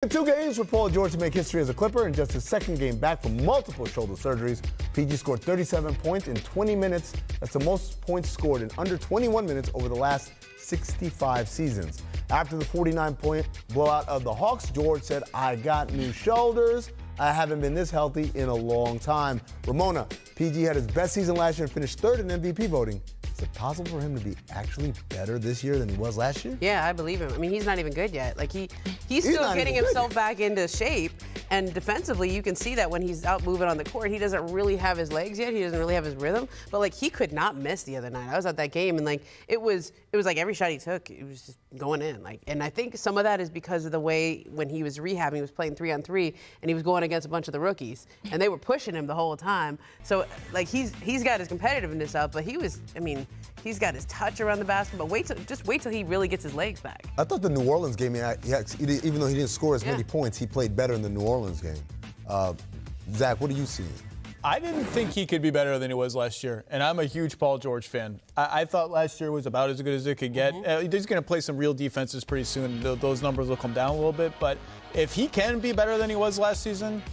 took 2 games for Paul George to make history as a Clipper. In just his second game back from multiple shoulder surgeries, PG scored 37 points in 20 minutes. That's the most points scored in under 21 minutes over the last 65 seasons. After the 49-point blowout of the Hawks, George said, "I got new shoulders. I haven't been this healthy in a long time." Ramona, PG had his best season last year and finished 3rd in MVP voting. Is it possible for him to be actually better this year than he was last year? Yeah, I believe him. I mean, he's not even good yet. Like, he's still getting himself back into shape. And defensively, you can see that when he's out moving on the court, he doesn't really have his legs yet. He doesn't really have his rhythm. But, like, he could not miss the other night. I was at that game, and, like, it was like every shot he took, it was just going in. Like, and I think some of that is because of the way when he was rehabbing, he was playing 3-on-3, and he was going against a bunch of the rookies. And they were pushing him the whole time. So, like, he's got his competitiveness up, but he's got his touch around the basket, but just wait till he really gets his legs back. I thought the New Orleans game, even though he didn't score as many points, he played better in the New Orleans game. Zach, what do you see? I didn't think he could be better than he was last year, and I'm a huge Paul George fan. I thought last year was about as good as it could get. He's going to play some real defenses pretty soon. Those numbers will come down a little bit, but if he can be better than he was last season,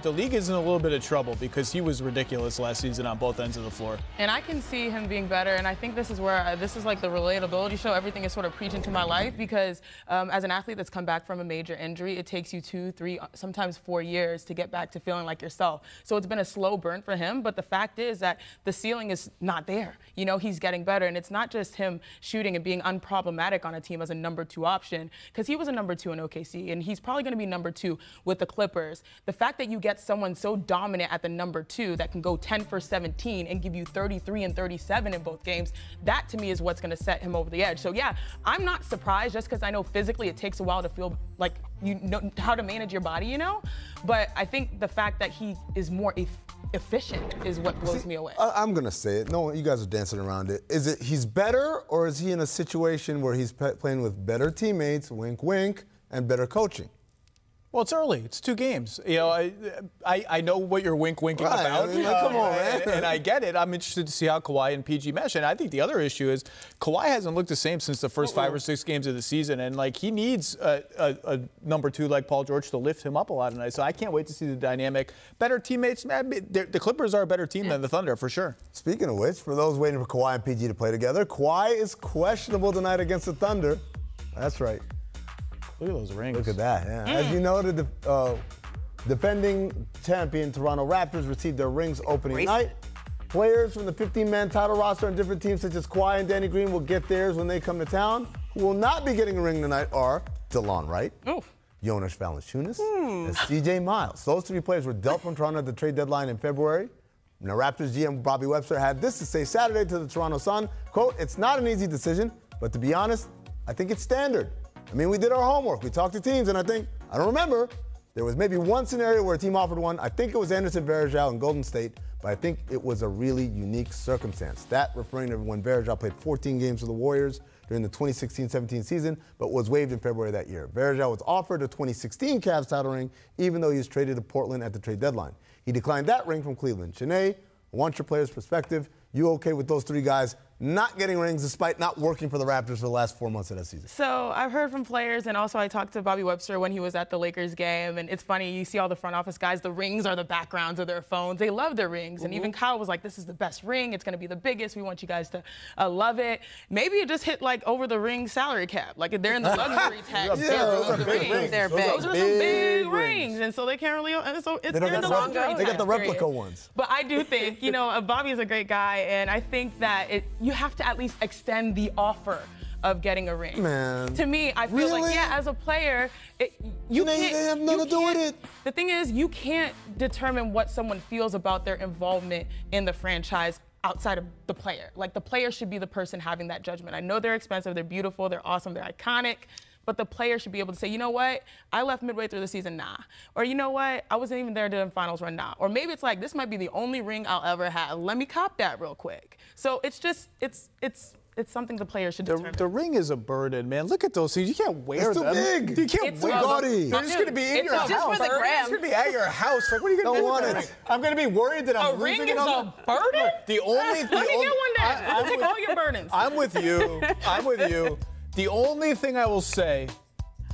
the league is in a little bit of trouble because he was ridiculous last season on both ends of the floor. And I can see him being better, and I think this is where this is like the relatability show. Everything is sort of preaching to my life because as an athlete that's come back from a major injury, it takes you 2, 3, sometimes 4 years to get back to feeling like yourself. So it's been a slow burn for him, but the fact is that the ceiling is not there. You know, he's getting better, and it's not just him shooting and being unproblematic on a team as a number 2 option, because he was a number 2 in OKC, and he's probably going to be number 2 with the Clippers. The fact that you get someone so dominant at the number 2 that can go 10 for 17 and give you 33 and 37 in both games, that to me is what's going to set him over the edge. So yeah, I'm not surprised just because I know physically it takes a while to feel like you know how to manage your body, you know? But I think the fact that he is more efficient is what blows me away. I'm going to say it. No, you guys are dancing around it. Is it he's better, or is he in a situation where he's playing with better teammates, wink, wink, and better coaching? Well, it's early. It's 2 games. You know, I know what you're wink-winking about. I mean, come on, man. And I get it. I'm interested to see how Kawhi and PG mesh. And I think the other issue is Kawhi hasn't looked the same since the first 5 or 6 games of the season. And, like, he needs a number 2 like Paul George to lift him up a lot tonight. So I can't wait to see the dynamic. Better teammates, man. The Clippers are a better team than the Thunder, for sure. Speaking of which, for those waiting for Kawhi and PG to play together, Kawhi is questionable tonight against the Thunder. That's right. Look at those rings. Look at that, yeah. As you know, the defending champion Toronto Raptors received their rings opening night. Players from the 15-man title roster on different teams such as Kawhi and Danny Green will get theirs when they come to town. Who will not be getting a ring tonight are DeLon Wright, Jonas Valanciunas, and C.J. Miles. Those 3 players were dealt from Toronto at the trade deadline in February. Now, Raptors GM Bobby Webster had this to say Saturday to the Toronto Sun, quote, "It's not an easy decision, but to be honest, I think it's standard. I mean, we did our homework. We talked to teams, and I don't remember, there was maybe one scenario where a team offered one. I think it was Anderson Varejao in Golden State, but I think it was a really unique circumstance." That referring to when Varejao played 14 games for the Warriors during the 2016-17 season, but was waived in February that year. Varejao was offered a 2016 Cavs title ring, even though he was traded to Portland at the trade deadline. He declined that ring from Cleveland. Shanae, I want your player's perspective. You okay with those 3 guys not getting rings despite not working for the Raptors for the last 4 months of that season? So I've heard from players, and also I talked to Bobby Webster when he was at the Lakers game, and it's funny, you see all the front office guys, the rings are the backgrounds of their phones. They love their rings, and even Kyle was like, "This is the best ring. It's going to be the biggest. We want you guys to love it." Maybe it just hit like over the ring salary cap. Like they're in the luxury tax. Those are big rings. They're big. Those are some big rings, and so they can't really. So it's they're in the luxury tax. They got the replica ones. But I do think, you know, Bobby is a great guy, and I think that you have to at least extend the offer of getting a ring. Man. To me, I feel like, yeah, as a player, you can't have nothing to do with it. The thing is, you can't determine what someone feels about their involvement in the franchise outside of the player. Like, the player should be the person having that judgment. I know they're expensive, they're beautiful, they're awesome, they're iconic, but the player should be able to say, you know what, I left midway through the season, nah. Or you know what, I wasn't even there during the finals run, nah. Or maybe it's like, this might be the only ring I'll ever have. Let me cop that real quick. So it's just, it's something the player should determine. The ring is a burden, man. Look at those things. You can't wear them. It's too big. You can't wear them. They're just going to be in your house. Just for the gram. It's going to be at your house. Like, what are you going to do with it? I'm going to be worried that I'm losing it. A ring is a burden? Look, the only... Let me get one day. I'll take all your burdens. I'm with you. I'm with you. The only thing I will say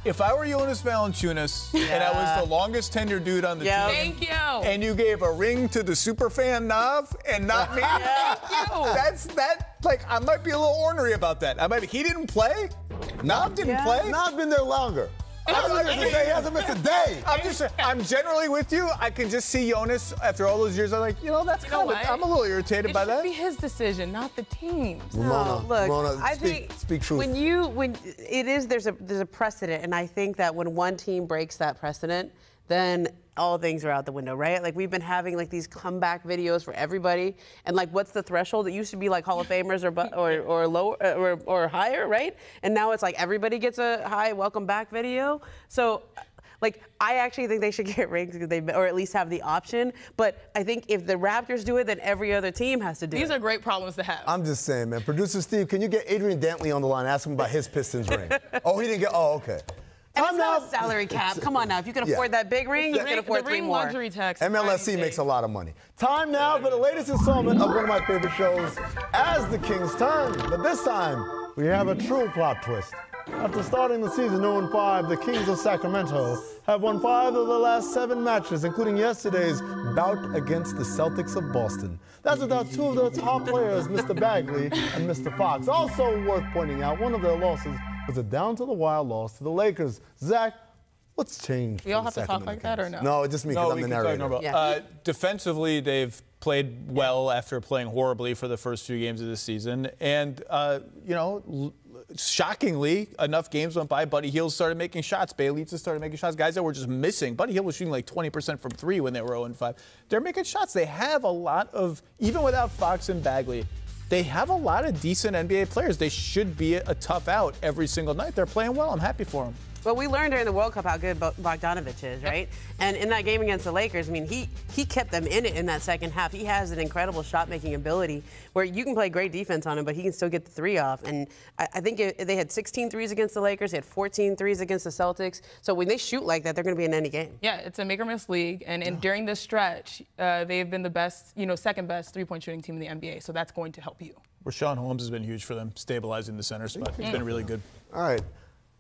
If I were Jonas Valanciunas and I was the longest tenured dude on the team, thank you. And you gave a ring to the superfan Nav and not me, like I might be a little ornery about that. He didn't play. Nav didn't play. Nav been there longer. He hasn't missed a day. I'm generally with you. I can just see Jonas after all those years. I'm like, that's kind of. I'm a little irritated by that. It should be his decision, not the team's. Ramona, I think speak truth. There's a precedent, and I think that when one team breaks that precedent, then all things are out the window, right? Like we've been having like these comeback videos for everybody, and like what's the threshold? It used to be like Hall of Famers or lower or higher, right? And now it's like everybody gets a high welcome back video. So, like I actually think they should get rings, or at least have the option. But I think if the Raptors do it, then every other team has to do it. These are great problems to have. I'm just saying, man. Producer Steve, can you get Adrian Dantley on the line? Ask him about his Pistons ring. Oh, he didn't get. Oh, okay. And it's not a salary cap. Come on now. If you can afford that big ring, you can afford three more. Luxury tax. MLSC makes a lot of money. Time now for the latest installment of one of my favorite shows, As the King's Turn. But this time, we have a true plot twist. After starting the season 0-5, the Kings of Sacramento have won 5 of the last 7 matches, including yesterday's bout against the Celtics of Boston. That's without 2 of their top players, Mr. Bagley and Mr. Fox. Also worth pointing out, one of their losses was a down-to-the-wire loss to the Lakers. Zach, what's changed? We all have to talk like that or no? No, just me because I'm the narrator. Defensively, they've played well after playing horribly for the first few games of the season. And, shockingly, enough games went by, Buddy Hield started making shots. Bjelica started making shots. Guys that were just missing. Buddy Hield was shooting like 20% from 3 when they were 0-5. They're making shots. They have a lot of, even without Fox and Bagley, they have a lot of decent NBA players. They should be a tough out every single night. They're playing well. I'm happy for them. Well, we learned during the World Cup how good Bogdanovich is, right? And in that game against the Lakers, I mean, he kept them in it in that second half. He has an incredible shot-making ability where you can play great defense on him, but he can still get the 3 off. And I think they had 16 threes against the Lakers. They had 14 threes against the Celtics. So when they shoot like that, they're going to be in any game. Yeah, it's a make-or-miss league. And during this stretch, they've been the best, second-best three-point shooting team in the NBA. So that's going to help you. Rashawn Holmes has been huge for them, stabilizing the center spot. He's been really good. All right.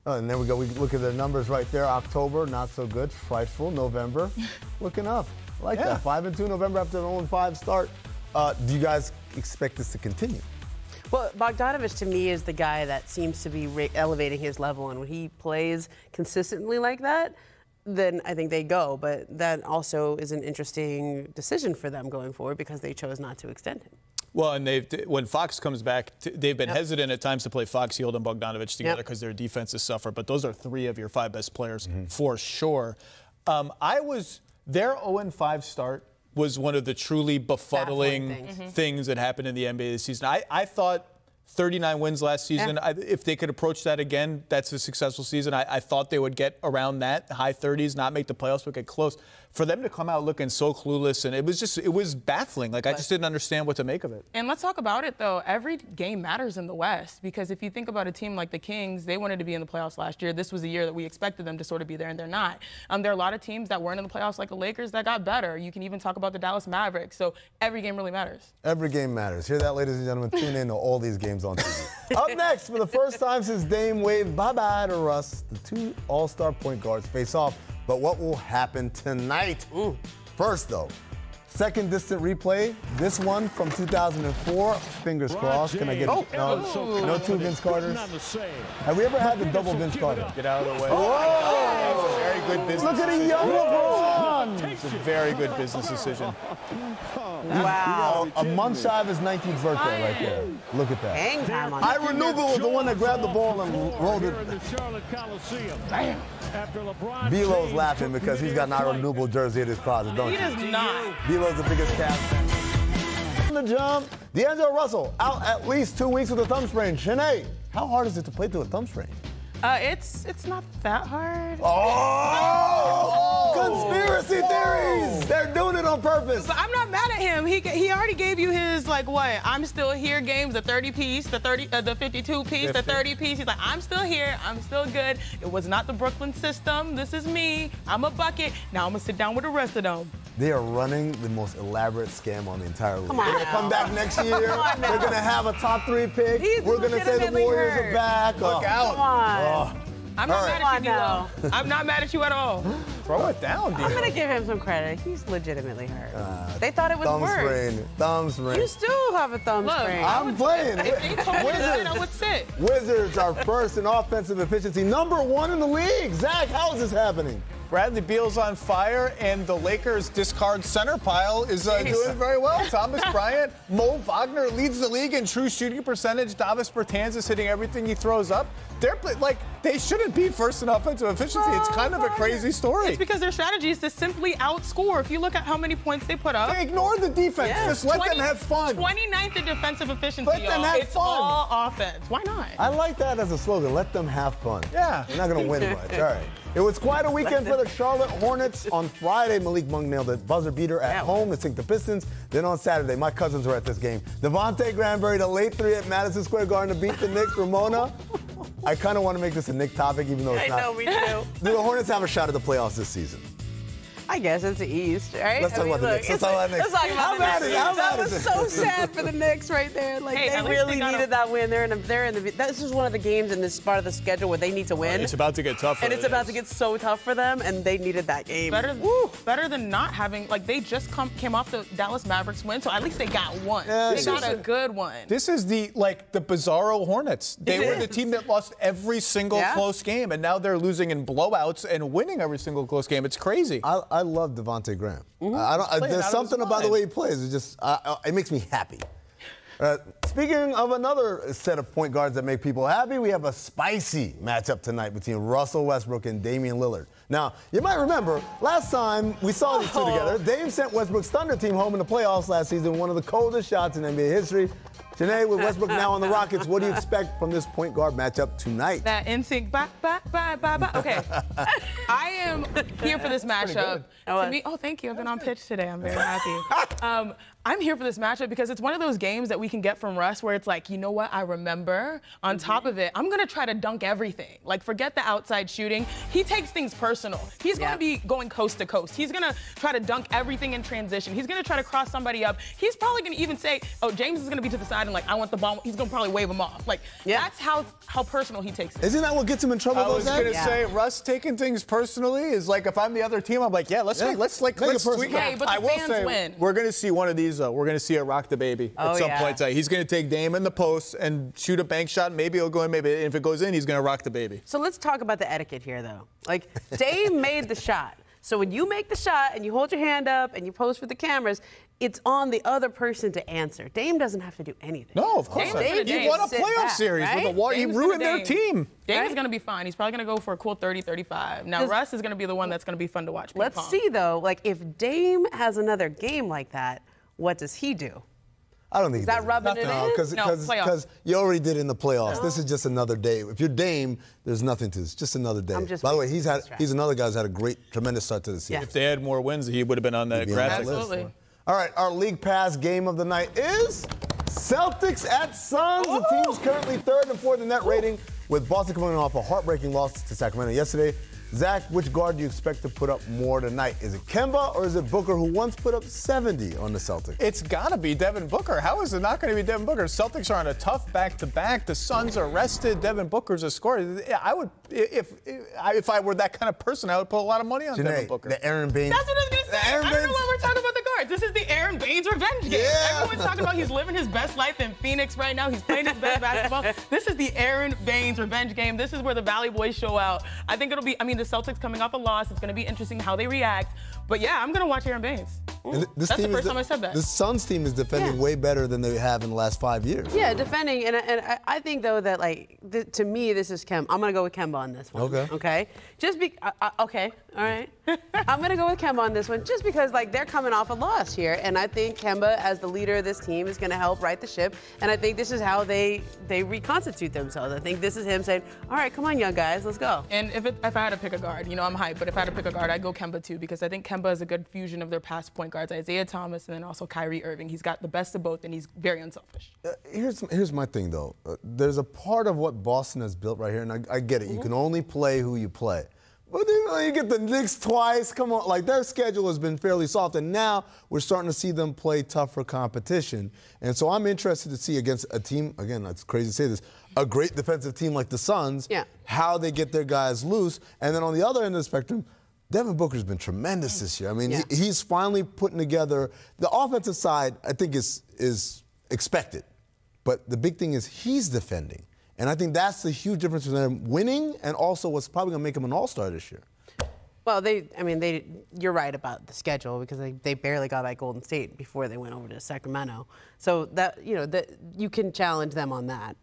And there we go. We look at the numbers right there. October, not so good. Frightful. November, looking up. I like that. 5-2 November after an 0-5 start. Do you guys expect this to continue? Well, Bogdanovich, to me, is the guy that seems to be elevating his level. And when he plays consistently like that, then I think they go. But that also is an interesting decision for them going forward because they chose not to extend him. Well, and when Fox comes back, they've been hesitant at times to play Fox, Hield, and Bogdanovich together because their defenses suffer. But those are 3 of your 5 best players for sure. Their 0-5 start was one of the truly befuddling things that happened in the NBA this season. I thought 39 wins last season. If they could approach that again, that's a successful season. I thought they would get around that, high 30s, not make the playoffs, but get close. For them to come out looking so clueless, and it was baffling. Like, I just didn't understand what to make of it. And let's talk about it, though. Every game matters in the West, because if you think about a team like the Kings, they wanted to be in the playoffs last year. This was a year that we expected them to sort of be there, and they're not. There are a lot of teams that weren't in the playoffs, like the Lakers, that got better. You can even talk about the Dallas Mavericks. So every game really matters. Every game matters. Hear that, ladies and gentlemen? Tune in to all these games on TV. Up next, for the first time since Dame waved bye-bye to Russ, the 2 all-star point guards face off. But what will happen tonight? First, though, second distant replay. This one from 2004. Fingers crossed. Can I get it? No 2 Vince Carters. Have we ever had the double Vince Carter? Get out of the way. Whoa! Very good business. Look at a young LeBron. It's a very good business decision. Wow. A month shy of his 19th birthday right there. Look at that. Hang time on Ira Newble was the one that grabbed the ball and rolled it. Bam. Belo's laughing because he's got an Ira Newble jersey in his closet, don't you? He does not. Belo's the biggest cat. On the jump, D'Angelo Russell out at least 2 weeks with a thumb sprain. Shanae, how hard is it to play through a thumb sprain? It's not that hard. Oh! Conspiracy theories! They're doing it on purpose. But I'm not mad at him. He already gave you his, I'm still here games, the 30-piece, the 52-piece, the 30-piece. He's like, I'm still here. I'm still good. It was not the Brooklyn system. This is me. I'm a bucket. Now I'm going to sit down with the rest of them. They are running the most elaborate scam on the entire league. Come on They're going to come back next year. They're going to have a top 3 pick. We're going to say the Warriors are back. Look out. Come on. I'm not mad at you, D'Lo. I'm not mad at you at all. Throw it down, D'Lo. I'm going to give him some credit. He's legitimately hurt. They thought it was worse. Thumb sprain. You still have a thumb sprain. I'm playing. If they told me to sit, I would sit. Wizards are first in offensive efficiency, #1 in the league. Zach, how is this happening? Bradley Beal's on fire, and the Lakers' discard center pile is doing very well. Thomas Bryant, Mo Wagner leads the league in true shooting percentage. Davis Bertans is hitting everything he throws up. They're like, they shouldn't be first in offensive efficiency. It's kind of a crazy story. It's because their strategy is to simply outscore. If you look at how many points they put up. They ignore the defense. Yeah. Just let them have fun. 29th in defensive efficiency, Let them have it's fun. all offense. Why not? I like that as a slogan. Let them have fun. Yeah. They're not going to win much. All right. It was quite a weekend for the Charlotte Hornets. On Friday, Malik Monk nailed a buzzer beater at home to sink the Pistons. Then on Saturday, my cousins were at this game. Devontae Graham buried a late three at Madison Square Garden to beat the Knicks. Ramona, I kind of want to make this a Knick topic, even though it's not. I know, me too. Do the Hornets have a shot at the playoffs this season? I guess it's the East, right? Let's talk about the Knicks. Let's talk about the Knicks. How bad is it? That was so sad for the Knicks right there. Like, they really needed that win. This is one of the games in this part of the schedule where they need to win. It's about to get tough for them. And it's about to get so tough for them, and they needed that game. Better than not having, like, they just came off the Dallas Mavericks win, so at least they got one. Yeah, they got a good one. This is the bizarro Hornets. They were the team that lost every single close game, and now they're losing in blowouts and winning every single close game. It's crazy. I love Devontae Graham. There's something about the way he plays. It just it makes me happy. Speaking of another set of point guards that make people happy, we have a spicy matchup tonight between Russell Westbrook and Damian Lillard. Now, you might remember, last time we saw these two together, Dame sent Westbrook's Thunder team home in the playoffs last season, one of the coldest shots in NBA history. Janae, with Westbrook now on the Rockets, what do you expect from this point guard matchup tonight? That NSYNC, bye, bye, bye, bye, bye. Okay. I am here for this matchup. Thank you. I've been on pitch today. I'm very happy. I'm here for this matchup because it's one of those games that we can get from Russ where it's like, you know what, I remember. On top of it, I'm going to try to dunk everything. Like, forget the outside shooting. He takes things personal. He's going to be going coast to coast. He's going to try to dunk everything in transition. He's going to try to cross somebody up. He's probably going to even say, oh, James is going to be to the side and, like, I want the ball. He's going to probably wave him off. Like, that's how personal he takes it. Isn't that what gets him in trouble, though, Zach? I was going to say, Russ taking things personally is like, if I'm the other team, I'm like, let's tweak it. Hey, but the fans win. We're going to see one of these, we're going to see a rock the baby at some point tonight. He's going to take Dame in the post and shoot a bank shot. Maybe it'll go in. Maybe if it goes in, he's going to rock the baby. So let's talk about the etiquette here, though. Like, Dame made the shot. So when you make the shot and you hold your hand up and you pose for the cameras, it's on the other person to answer. Dame doesn't have to do anything. No, of course not. He won a playoff series with the He ruined their team. Dame is going to be fine. He's probably going to go for a cool 30-35. Now, Russ is going to be the one that's going to be fun to watch. Let's see, though. Like, if Dame has another game like that, what does he do? I don't think is that rubbing it in? Because you already did it in the playoffs. No. This is just another day. If you're Dame, there's nothing to this. Just another day. By the way, he's another guy who's had a tremendous start to the season. If they had more wins, he would have been on that graphic. Absolutely. All right, our League Pass game of the night is Celtics at Suns. The team's currently third and fourth in net rating, with Boston coming off a heartbreaking loss to Sacramento yesterday. Zach, which guard do you expect to put up more tonight? Is it Kemba or is it Booker, who once put up 70 on the Celtics? It's got to be Devin Booker. How is it not going to be Devin Booker? Celtics are on a tough back-to-back. The Suns are rested. Devin Booker's a scorer. I would, if I were that kind of person, I would put a lot of money on Devin Booker. The Aaron Baines. That's what I was going to say. I don't know why we're talking about the guards. This is the Aaron Baines revenge game. Yeah. Everyone's talking about he's living his best life in Phoenix right now. He's playing his best basketball. This is the Aaron Baines revenge game. This is where the Valley Boys show out. I think it'll be, the Celtics coming off a loss. It's going to be interesting how they react. But yeah, I'm going to watch Aaron Baines. That's the first time I said that. The Suns team is defending way better than they have in the last 5 years. Yeah, defending. And I think, though, that, to me, this is Kemba. I'm going to go with Kemba on this one. Okay? Okay. All right. I'm going to go with Kemba on this one just because, they're coming off a loss here. And I think Kemba, as the leader of this team, is going to help right the ship. And I think this is how they reconstitute themselves. I think this is him saying, all right, come on, young guys, let's go. And if I had to pick a guard, I'm hyped, but if I had to pick a guard, I'd go Kemba, too, because I think Kemba is a good fusion of their past point guards, Isaiah Thomas and then also Kyrie Irving. He's got the best of both, and he's very unselfish. Here's my thing, though. There's a part of what Boston has built right here, and I get it. You can only play who you play. But then you get the Knicks twice. Come on, like their schedule has been fairly soft, and now we're starting to see them play tougher competition. And so I'm interested to see against a team, again, it's crazy to say this, a great defensive team like the Suns, how they get their guys loose. And then on the other end of the spectrum, Devin Booker's been tremendous this year. I mean, he's finally putting together the offensive side. I think is expected, but the big thing is he's defending. And I think that's the huge difference between them winning and also what's probably going to make them an all-star this year. Well, you're right about the schedule because they barely got by Golden State before they went over to Sacramento. So that, you can challenge them on that.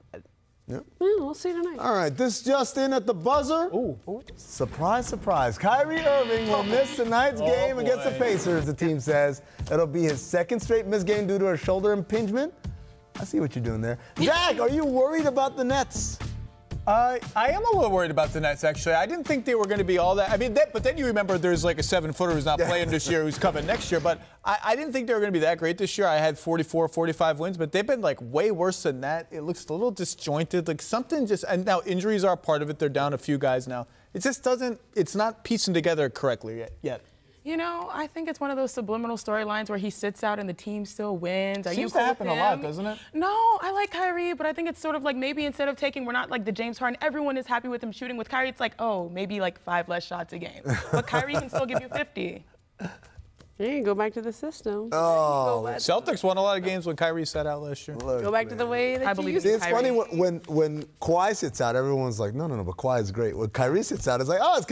Yeah. We'll see tonight. All right, this just in at the buzzer. Ooh. Surprise, surprise. Kyrie Irving will miss tonight's game against the Pacers, the team says. It'll be his second straight missed game due to a shoulder impingement. I see what you're doing there. Zach, are you worried about the Nets? I am a little worried about the Nets, actually. I didn't think they were going to be all that. I mean, but then you remember there's like a 7-footer who's not playing this year who's coming next year. But I didn't think they were going to be that great this year. I had 44, 45 wins, but they've been like way worse than that. It looks a little disjointed. Like something just, and now injuries are a part of it. They're down a few guys now. It just doesn't, it's not piecing together correctly yet. I think it's one of those subliminal storylines where he sits out and the team still wins. Seems to happen a lot, doesn't it? No, I like Kyrie, but I think it's sort of like maybe instead of we're not like the James Harden, everyone is happy with him shooting. With Kyrie, it's like, oh, maybe like 5 less shots a game. But Kyrie can still give you 50. Yeah, you go back to the system. Oh. Celtics won a lot of games when Kyrie sat out last year. Go back to the way that I believe you It's funny when Kawhi sits out, everyone's like, no, but Kawhi's great. When Kyrie sits out, it's like, oh, it's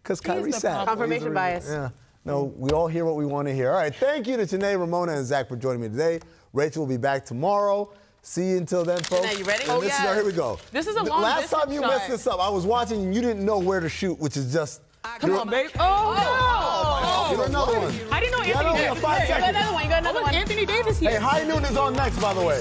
because Kyrie sat. Confirmation bias. Yeah. No, we all hear what we want to hear. All right, thank you to Janae, Ramona, and Zach for joining me today. Rachel will be back tomorrow. See you until then, folks. Janae, you ready? And here we go. This is a long Last time you shot. messed this up, I was watching and you didn't know where to shoot, which is just... Come on, babe. Oh, Get another one. I didn't know Anthony Davis. You got another one. Anthony Davis here. Hey, High Noon is on next, by the way.